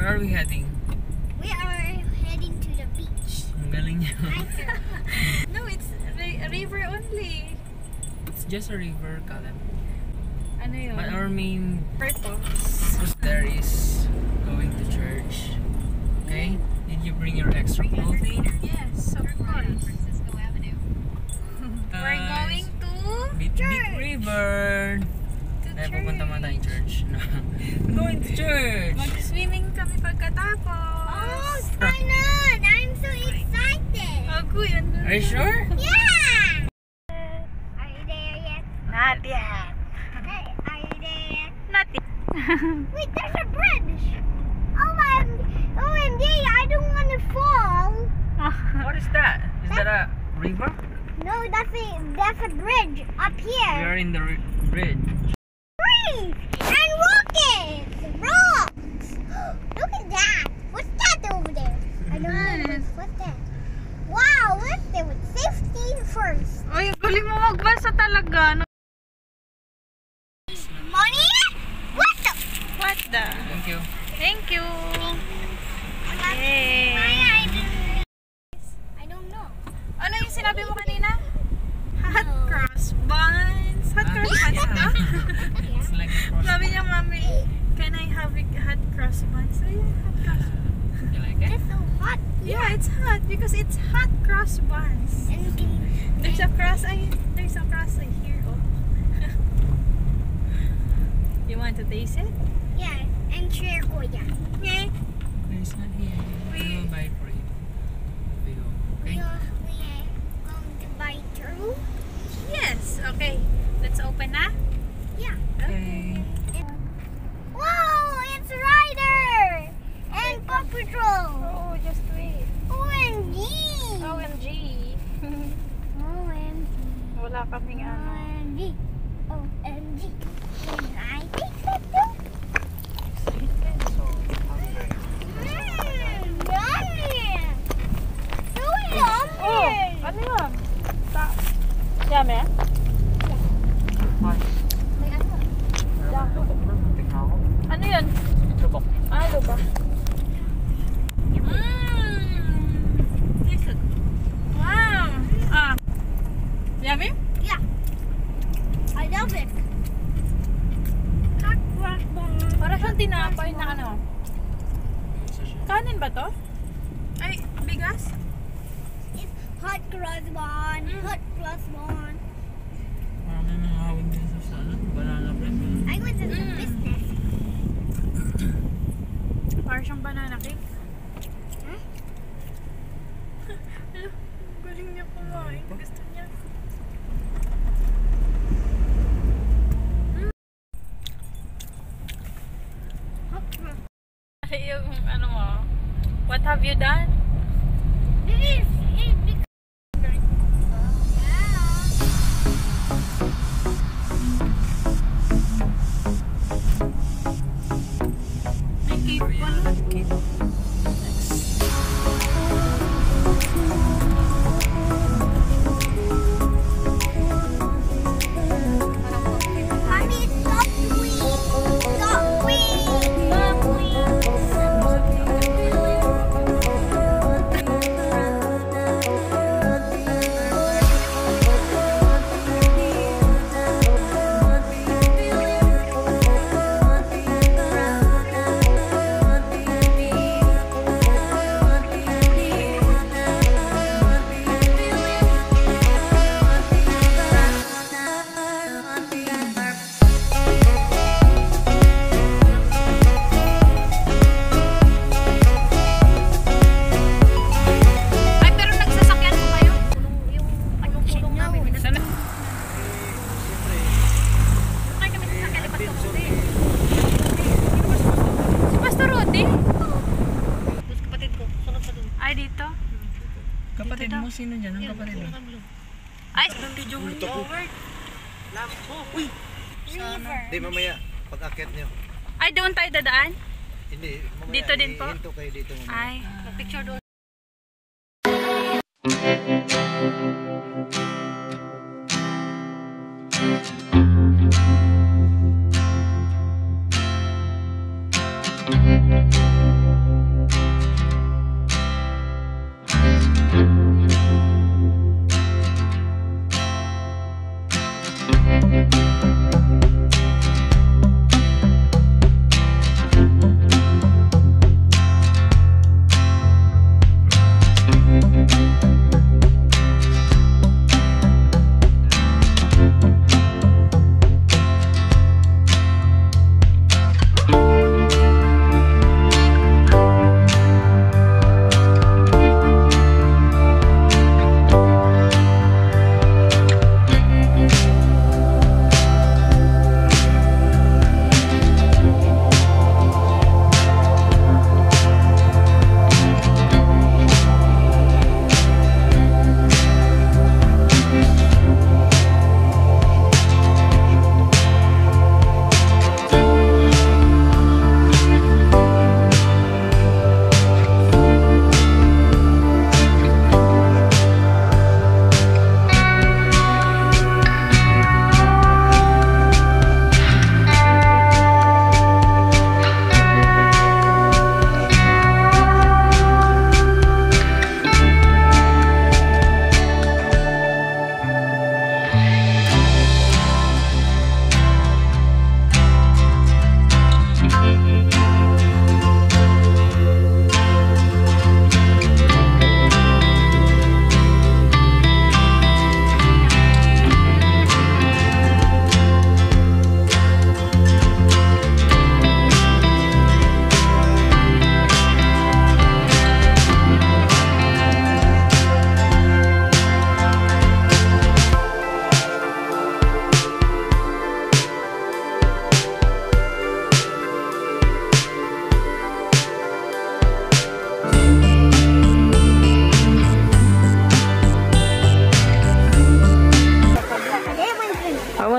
are we heading? We are heading to the beach. Ang galing niya. No, it's a river only. It's just a river, Kalan. Ano yun? But our main Purpose. there is going to church. Okay? Did you bring your extra clothing? Yes, of course. We're going to Beat River. to Ay, pupunta man tayong church. church. No. Going to church. Mag-swimming kami pagkatapos. Oh, fun! I'm so excited. Ako yan. Are you sure? Yeah! Are you there yet? Not yet. Hey, are you there yet? Not yet. Wait, there's a bridge. OMG, I don't want to fall. What is that? Is that a river? No, that's a bridge up We here. are in the bridge. Trees and rockets, rocks. Look at that. What's that over there? I don't know. What's that? Wow, what's there with safety first? Ay, galing mo magbasa talaga. Money? What the? What the? Thank you. Thank you. Yay. Yay. I don't know. Ano yung sinabi mo kanina? Hot No. cross buns. Hot cross buns na? It's like a cross. Sabi niya, Mami, can I have a hot cross buns? Ay, hot cross. You like it? It's so hot. Yeah, it's hot because it's hot cross buns. And you can, There's a cross eye here. Oh. You want to taste it? yeah, and share kuya. Okay. It's not here. We will buy it for you. We go. We Okay? are going to buy through. Yes. Okay. Let's open na. Yeah. Okay. Whoa, it's Ryder and Paw Patrol. Oh, just wait. OMG. OMG. OMG. Wala kaming ano. OMG. OMG. Can I take that too? Yummy. So yummy. Oh, ano yun? Yummy? Hi. May ano? Tingnan ako. Ano yun? Lubok. Ah, lubak. Wow. Ah. Yummy? Yeah. I love it. Hot rock ball. Para siyang tinapay na ano. Kanin ba to? Ay, bigas? It's hot cross bun. Hot cross bun. Marami nang hawin din sa salad. Banana bread. I went to the business. Para siyang banana cake. Huh? Hello, galing niya kumain. Gusto niya. Hot cross. Yung ano mo, what have you done? It is because. May cake pa. Cake. Mommy, stop doing. Stop doing. Stop doing. Ay, pero nagsasakyan ko kayo? Yung pulong namin. Sana? Ay, kami sasakyan. Lipat ka Rudy. Si Pastor Rudy? Tapos kapatid ko, sunod sa doon. Ay, dito? Kapatid mo, sino dyan? Ang kapatid mo? Ay, Lampo. Uy! River. Hindi, mamaya, pag-akit nyo. ay doon tayo dadaan? Hindi, mamaya. Dito din po? Ihinto kayo dito mamaya. Ay, picture doon.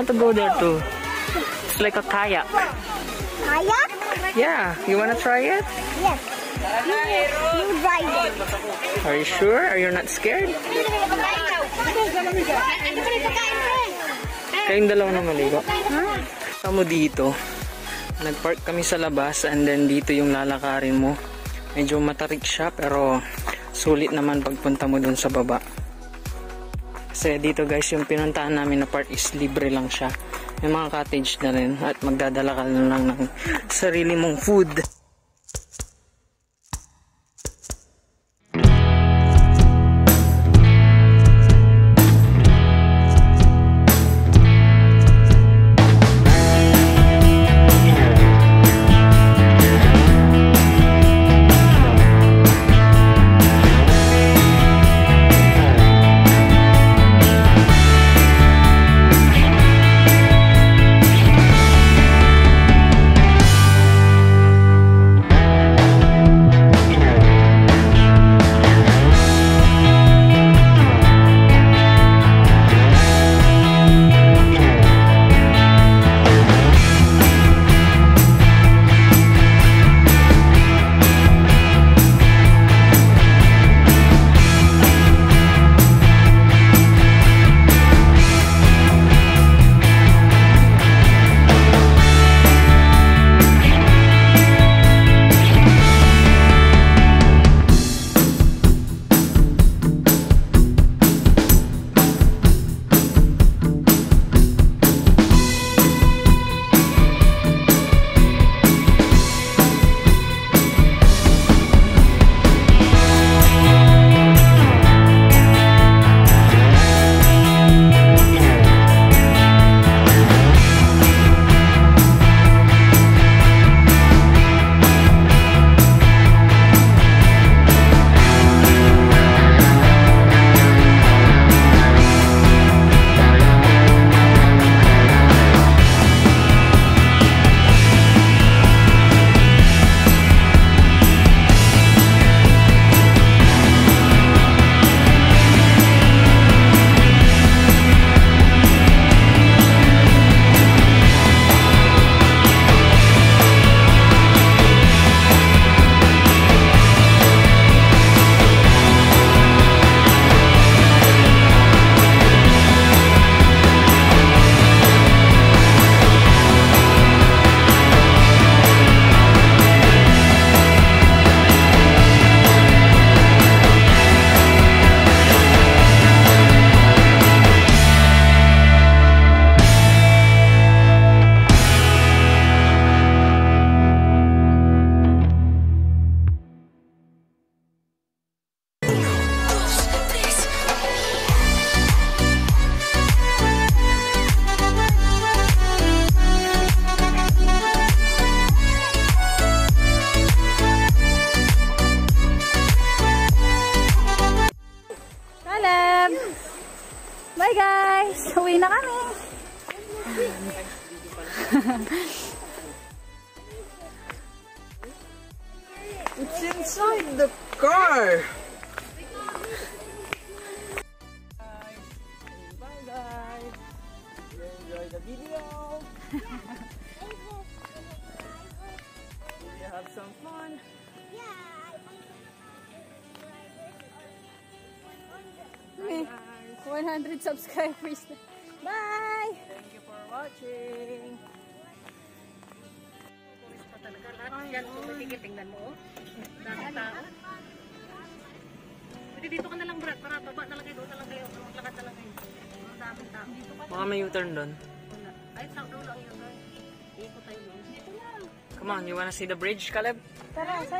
want to go there too. It's like a kayak. Kayak? Yeah, you wanna try it? Yes. You ride it. Are you sure? Are you not scared? Kayong dalawa na maligo. Tamo dito. Nagpark kami sa labas and then dito yung lalakarin mo. Medyo matarik siya pero sulit naman pagpunta mo dun sa baba. Kasi dito guys yung pinuntahan namin na part is libre lang siya. May mga cottage na rin at magdadala ka na lang ng sarili mong food. Bye guys! Uwi na kami! It's inside the car! Bye guys! You enjoy the video? Did you have some fun? Okay. 100 subscribers na. Bye! Thank you for watching! Yan, tingnan mo. Daming tao. Pwede dito ka na lang, Brad. Para baba na lang kayo. Doon na lang kayo. Maglakad na lang kayo. Daming tao. Baka may U-turn doon. Wala. Ay, tao doon lang yun. Ikot tayo doon. Dito lang. Come on, you wanna see the bridge, Caleb? Tara, sa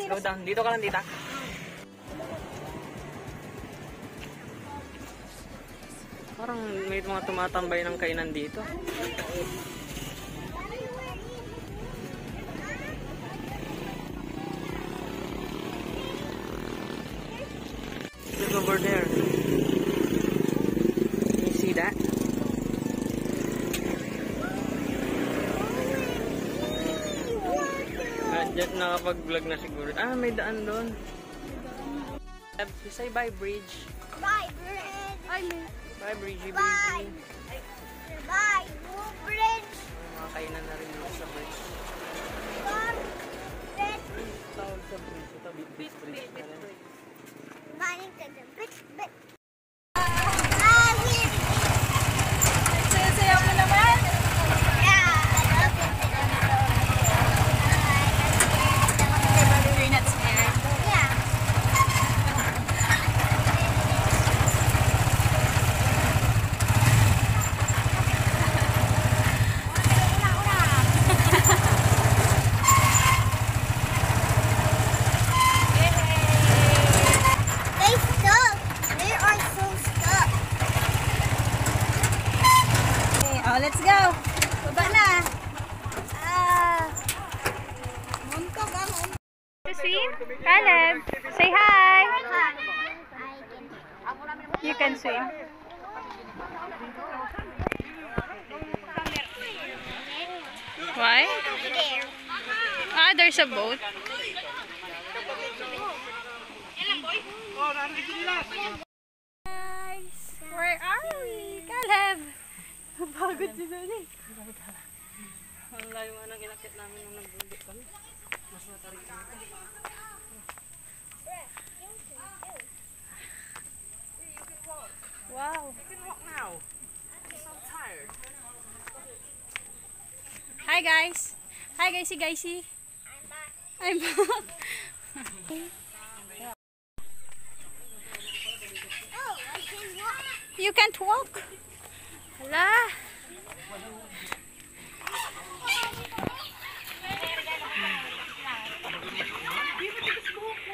Go down. Dito ka lang, tita. Parang may mga tumatambay ng kainan dito. Look over there. Can you see that? Diyan nakapag-vlog na siguro. Ah, may daan doon. Say bye, bridge. Bye, Bridge. Ay, Bye, Bridgie. Bye. Bridgie. Bye. Blue bridge. Mga kainan na rin dito sa bridge. Bridge. Tawag sa bridge. Ito, beach bridge. Running to the bridge. Sayaw mo naman. You're not scared. They stuck. They are so stuck. Okay, oh, let's go. Baba na. To swim? Caleb, say hi. You can swim. Why? Ah, there's a boat. Guys, where are we? Caleb! Pagod si Dani. Ang layo nga nang inakit namin nung nagbundok kami. Mas matarik kami. Wow. You can walk now. I'm so tired. Hi guys. Hi guysy. I'm back. Oh, I can walk. You can't walk. Hala.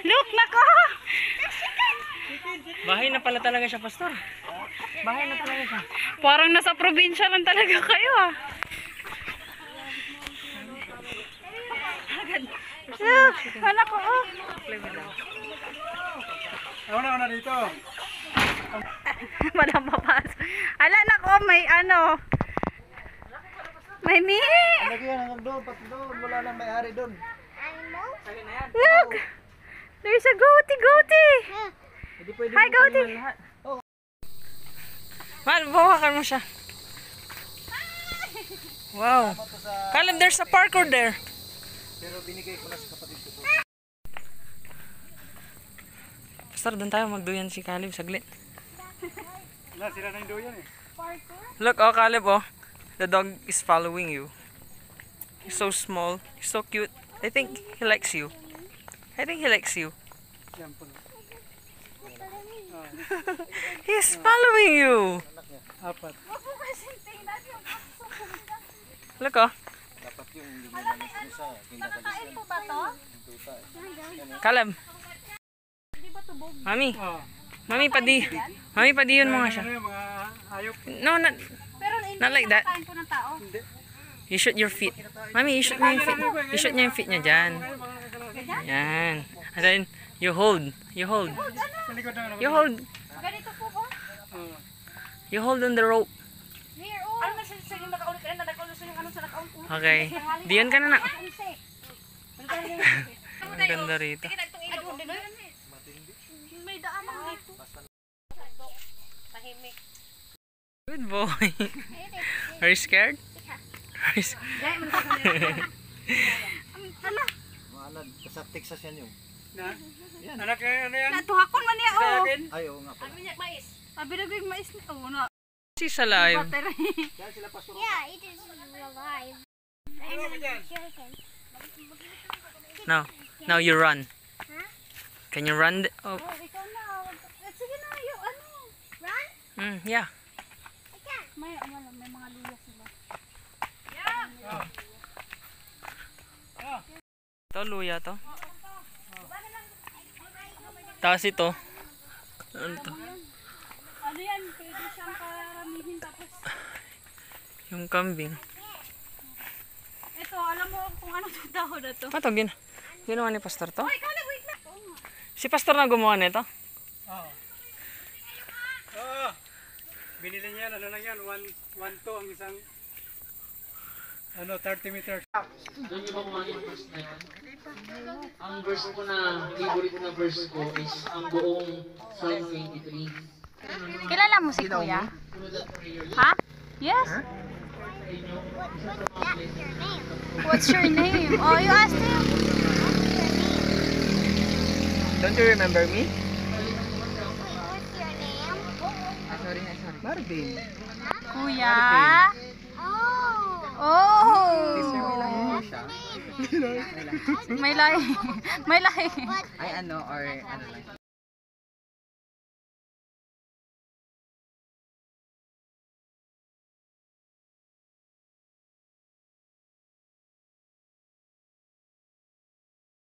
Look, nako. Bahay na pala talaga siya, Pastor. Bahay na talaga siya. Parang nasa probinsya lang talaga kayo ah. Look, anak ko oh. Una dito. Walang papasok. Ala, nako, may ano. May meat. Lagyan hanggang doon, pati doon. Wala nang may-ari doon. Animals? Look. There's a goatee. Hindi pwede Hi, mo Goldie. taliman lahat. Mal, bawakan mo siya. Wow. Caleb, there's a parkour there. Pero binigay ko na sa kapatid ko. Pastor, doon tayo magduyan si Caleb saglit. Wala, sila na yung doon eh. Look, oh Caleb, oh. The dog is following you. He's so small. He's so cute. I think he likes you. Yan po. He's following you. Apat. Look, oh. Dapat yung linanis mo sa kinakalis yan. Ba to? Caleb. Mami. Mami, padiyon mo nga siya. Ano yung mga hayop? No, not like that. Kain po ng tao. You shoot your feet. Mami, you shoot niya yung feet. You shoot niya yung feet niya dyan. Yan. And then, you hold. Sa likod na You hold. Ganito po ko. You hold on the rope. Here, oh. Ano na sa yung nakaunit ka na nakaunit sa yung ano sa nakaunit. Okay. Diyan ka na. Ang ganda rito. May daan lang dito. Tahimik. Good boy. Are you scared? Are you scared? Maalad. Sa Texas yan yung. Anak ano yan? Natuhakon man niya, oh. Ay, oo nga pala. Mais. Sabi na yung mais niya. Oh, na. She's alive. Diyan sila pastor. Yeah, it is alive. Now you run. Can you run? Oh, Oh, ikaw na. Sige na, yung ano. Run? yeah. I can't. May mga luya sila. Ito, luya to. Tapos ito. Ano to? Ano yan? Pwede siyang karamihin tapos. Yung kambing. Ito, alam mo kung ano itong dahon na to. Ito, ginawa ni Pastor to? Ay, kala, wait na. Si Pastor na gumawa nito? Oo. Binili niya, ano lang yan, 1-2 ang isang, 30 meters. Doon niyo ba kumain yung verse na yan? Ang verse ko na, favorite na verse ko is ang buong Psalm 23. Kilala mo si Kuya? Ha? Yes? What's your name? What's your name? Oh, you asked him. Don't you remember me? What's your name? Sorry. Marvin. Kuya. Oh. Oh. That's the name. May lahi. May lahi. What? Ay ano or ano lang.